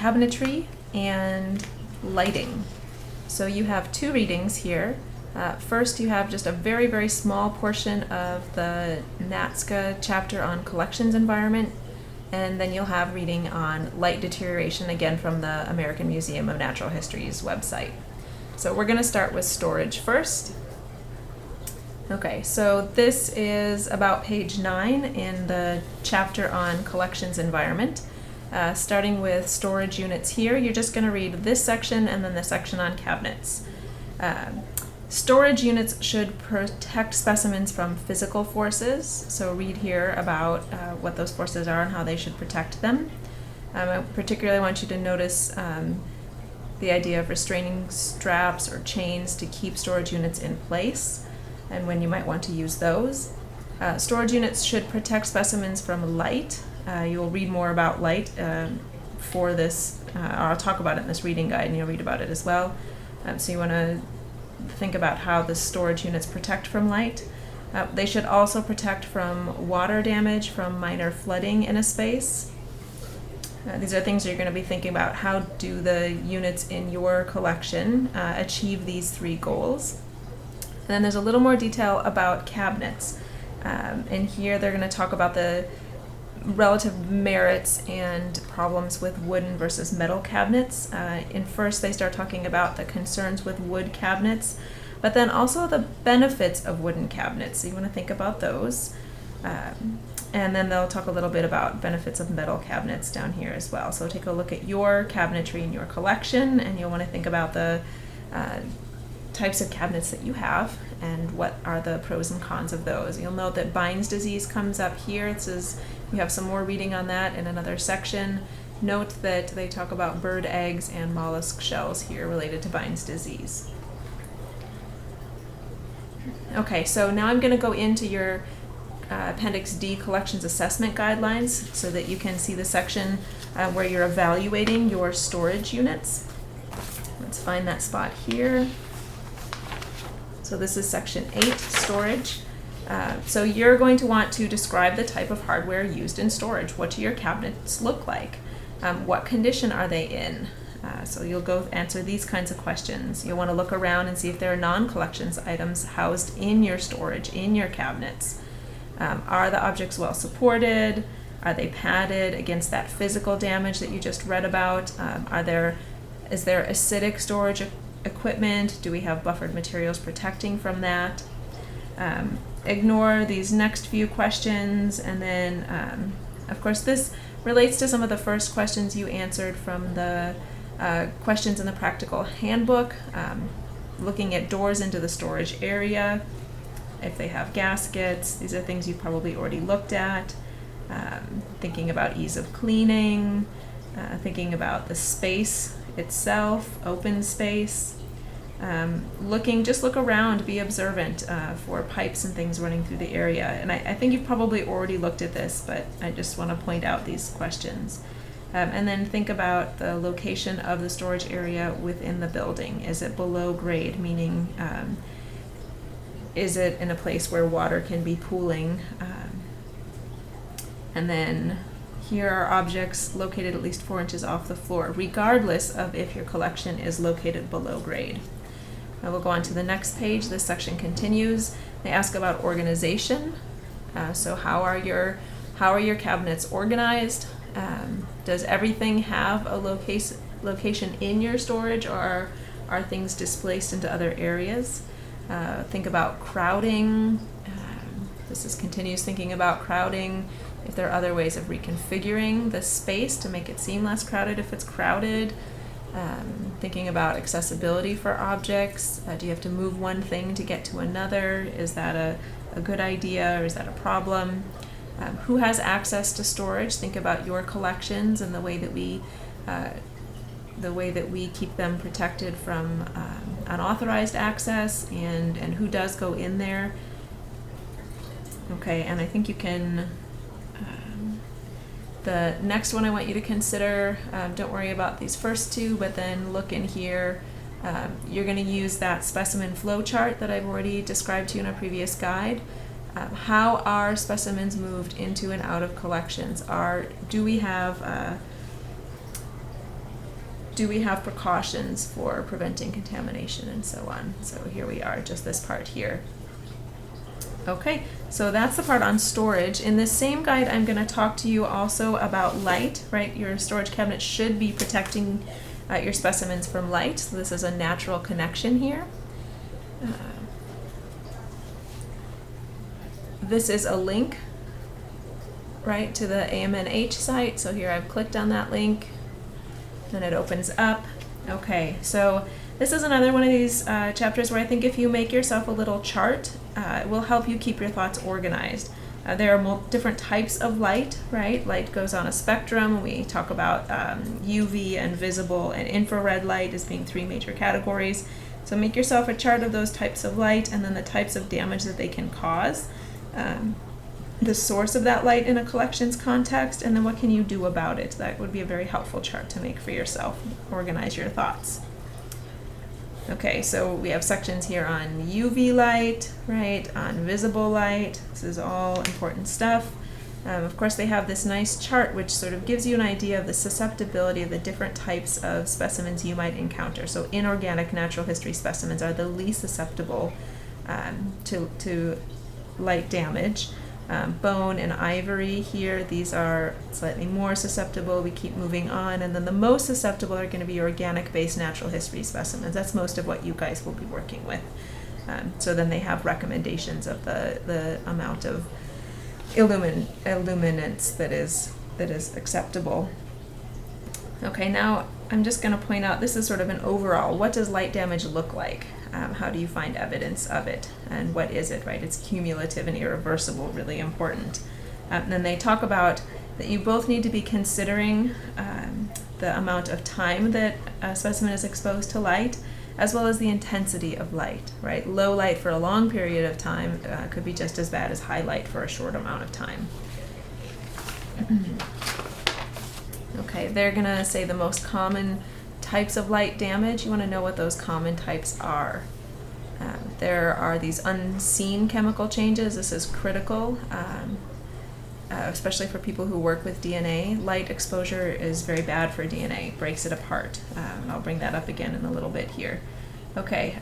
cabinetry and lighting. So you have two readings here. First, you have just a very, very small portion of the NATSCA chapter on collections environment, and then you'll have reading on light deterioration, again from the American Museum of Natural History's website. So we're going to start with storage first. Okay, so this is about page 9 in the chapter on collections environment. Starting with storage units here, you're just going to read this section and then the section on cabinets. Storage units should protect specimens from physical forces, so read here about what those forces are and how they should protect them. I particularly want you to notice the idea of restraining straps or chains to keep storage units in place and when you might want to use those. Storage units should protect specimens from light. You'll read more about light for this, I'll talk about it in this reading guide and you'll read about it as well. So you want to think about how the storage units protect from light. They should also protect from water damage from minor flooding in a space. These are things you're going to be thinking about. How do the units in your collection achieve these three goals? And then there's a little more detail about cabinets. And here they're going to talk about the relative merits and problems with wooden versus metal cabinets. In first, they start talking about the concerns with wood cabinets, but then also the benefits of wooden cabinets. So you want to think about those. And then they'll talk a little bit about benefits of metal cabinets down here as well. So take a look at your cabinetry in your collection, and you'll want to think about the types of cabinets that you have and what are the pros and cons of those. You'll note that Bind's disease comes up here. This is, you have some more reading on that in another section. Note that they talk about bird eggs and mollusk shells here related to Bind's disease. Okay, so now I'm going to go into your Appendix D collections assessment guidelines so that you can see the section where you're evaluating your storage units. Let's find that spot here. So this is section 8, storage. So you're going to want to describe the type of hardware used in storage. What do your cabinets look like? What condition are they in? So you'll go answer these kinds of questions. You'll want to look around and see if there are non-collections items housed in your storage, in your cabinets. Are the objects well supported? Are they padded against that physical damage that you just read about? Is there acidic storage equipment? Do we have buffered materials protecting from that? Ignore these next few questions, and then of course this relates to some of the first questions you answered from the questions in the practical handbook, looking at doors into the storage area, if they have gaskets. These are things you've probably already looked at. Thinking about ease of cleaning, thinking about the space itself, open space. Just look around, be observant for pipes and things running through the area. And I think you've probably already looked at this, but I just want to point out these questions. And then think about the location of the storage area within the building. Is it below grade, meaning is it in a place where water can be pooling? And then here are objects located at least 4 inches off the floor, regardless of if your collection is located below grade. Now we'll go on to the next page. This section continues. They ask about organization. So how are your cabinets organized? Does everything have a location in your storage, or are things displaced into other areas? Think about crowding. This continues thinking about crowding. If there are other ways of reconfiguring the space to make it seem less crowded if it's crowded. Thinking about accessibility for objects. Do you have to move one thing to get to another? Is that a good idea, or is that a problem? Who has access to storage? Think about your collections and the way that we keep them protected from unauthorized access, and who does go in there. Okay, and I think you can, the next one I want you to consider, don't worry about these first two, but then look in here. You're going to use that specimen flow chart that I've already described to you in a previous guide. How are specimens moved into and out of collections? Do we have do we have precautions for preventing contamination and so on? So here we are, just this part here. Okay, so that's the part on storage. In this same guide, I'm going to talk to you also about light, right? Your storage cabinet should be protecting your specimens from light. So this is a natural connection here. This is a link, right, to the AMNH site. So here I've clicked on that link, then it opens up. Okay, so this is another one of these chapters where I think if you make yourself a little chart, it will help you keep your thoughts organized. There are different types of light, right? Light goes on a spectrum. We talk about UV and visible and infrared light as being 3 major categories. So make yourself a chart of those types of light and then the types of damage that they can cause, the source of that light in a collections context, and then what can you do about it. That would be a very helpful chart to make for yourself. Organize your thoughts. Okay, so we have sections here on UV light, right, on visible light. This is all important stuff. Of course, they have this nice chart which sort of gives you an idea of the susceptibility of the different types of specimens you might encounter. So inorganic natural history specimens are the least susceptible to light damage. Bone and ivory here, these are slightly more susceptible. We keep moving on, and then the most susceptible are going to be organic-based natural history specimens. That's most of what you guys will be working with. So then they have recommendations of the amount of illuminance that is acceptable. Okay, now I'm just going to point out, this is sort of an overall, what does light damage look like? How do you find evidence of it? And what is it, right? It's cumulative and irreversible, really important. And then they talk about that you both need to be considering the amount of time that a specimen is exposed to light, as well as the intensity of light, right? Low light for a long period of time could be just as bad as high light for a short amount of time. Okay, they're gonna say the most common types of light damage. You want to know what those common types are. There are these unseen chemical changes. This is critical, especially for people who work with DNA. Light exposure is very bad for DNA, breaks it apart. I'll bring that up again in a little bit here. Okay,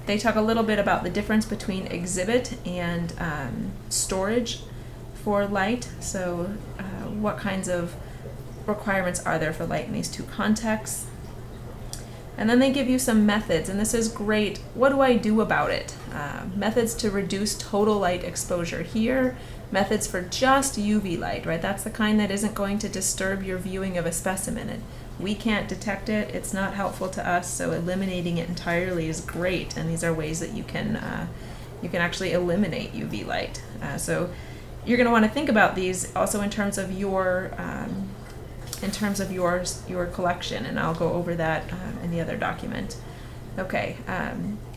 they talk a little bit about the difference between exhibit and storage for light. So what kinds of requirements are there for light in these two contexts? And then they give you some methods, and this is great. What do I do about it? Methods to reduce total light exposure here. Methods for just UV light, right? That's the kind that isn't going to disturb your viewing of a specimen. And we can't detect it. It's not helpful to us, so eliminating it entirely is great. And these are ways that you can actually eliminate UV light. So you're going to want to think about these also in terms of your collection, and I'll go over that in the other document. Okay,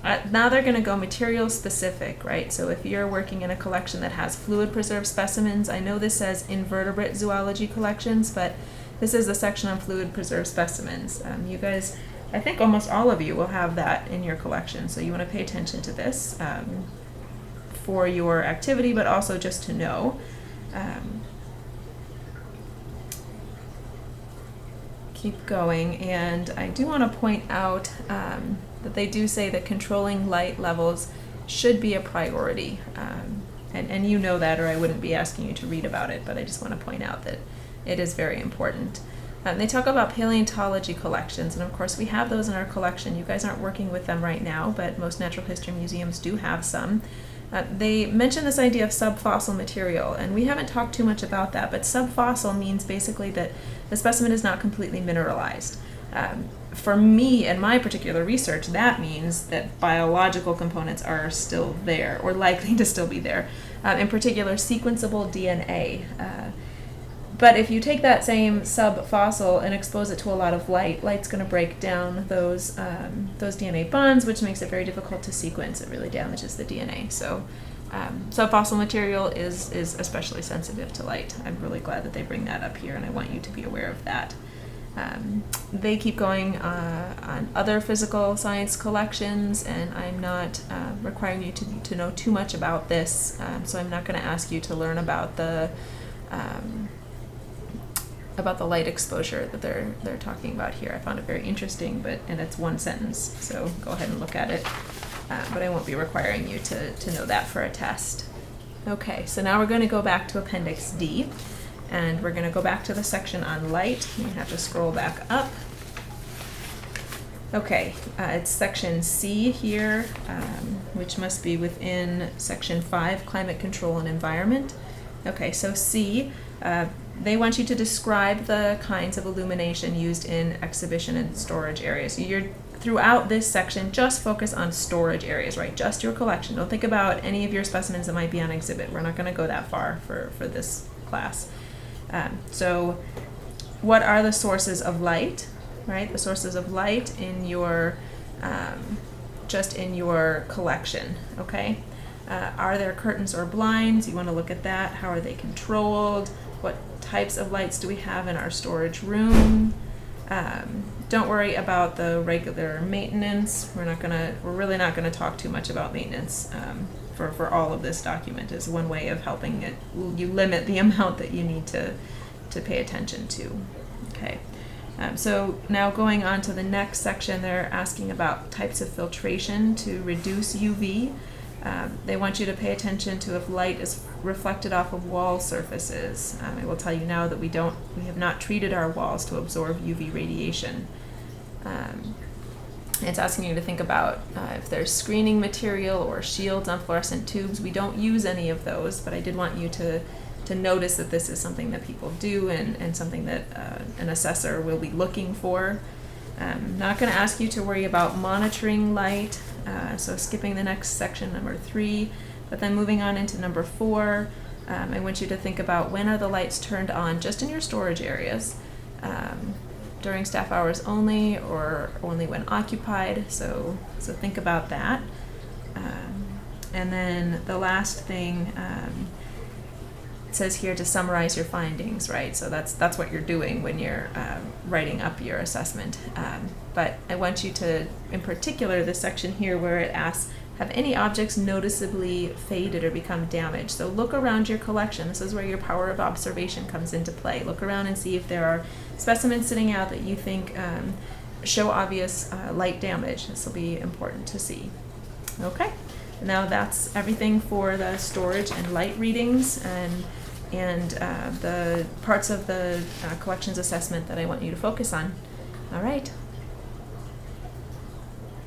now they're going to go material specific, right? So if you're working in a collection that has fluid preserved specimens, I know this says invertebrate zoology collections, but this is the section on fluid preserved specimens. You guys, I think almost all of you will have that in your collection, so you want to pay attention to this for your activity, but also just to know. Keep going, and I do want to point out that they do say that controlling light levels should be a priority, and you know that, or I wouldn't be asking you to read about it, but I just want to point out that it is very important. They talk about paleontology collections, and of course we have those in our collection. You guys aren't working with them right now, but most natural history museums do have some. They mention this idea of subfossil material, and we haven't talked too much about that, but subfossil means basically that the specimen is not completely mineralized. For me and my particular research, that means that biological components are still there, or likely to still be there, in particular sequenceable DNA. But if you take that same subfossil and expose it to a lot of light, light's going to break down those DNA bonds, which makes it very difficult to sequence. It really damages the DNA. So subfossil material is especially sensitive to light. I'm really glad that they bring that up here, and I want you to be aware of that. They keep going on other physical science collections, and I'm not requiring you to know too much about this, so I'm not going to ask you to learn about the about the light exposure that they're talking about here. I found it very interesting, and it's one sentence, so go ahead and look at it. But I won't be requiring you to know that for a test. Okay, so now we're going to go back to Appendix D, and we're going to go back to the section on light. You have to scroll back up. Okay, it's section C here, which must be within section 5, Climate Control and Environment. Okay, so C, they want you to describe the kinds of illumination used in exhibition and storage areas. Throughout this section, just focus on storage areas, right? Just your collection. Don't think about any of your specimens that might be on exhibit. We're not going to go that far for this class. So what are the sources of light, right? The sources of light in your, just in your collection, okay? Are there curtains or blinds? You want to look at that. How are they controlled? What types of lights do we have in our storage room? Don't worry about the regular maintenance. We're really not gonna talk too much about maintenance for all of this document. Is one way of helping you limit the amount that you need to pay attention to. Okay. So now going on to the next section, they're asking about types of filtration to reduce UV. They want you to pay attention to if light is reflected off of wall surfaces. I will tell you now that we have not treated our walls to absorb UV radiation. It's asking you to think about if there's screening material or shields on fluorescent tubes. We don't use any of those, but I did want you to notice that this is something that people do and something that an assessor will be looking for. Not going to ask you to worry about monitoring light, so skipping the next section, number 3, but then moving on into number 4, I want you to think about when are the lights turned on just in your storage areas, during staff hours only or only when occupied, so think about that. And then the last thing, it says here to summarize your findings, right? So that's what you're doing when you're writing up your assessment. But I want you to, in particular, this section here where it asks, have any objects noticeably faded or become damaged? So look around your collection. This is where your power of observation comes into play. Look around and see if there are specimens sitting out that you think show obvious light damage. This will be important to see. Okay, now that's everything for the storage and light readings and the parts of the collections assessment that I want you to focus on. All right.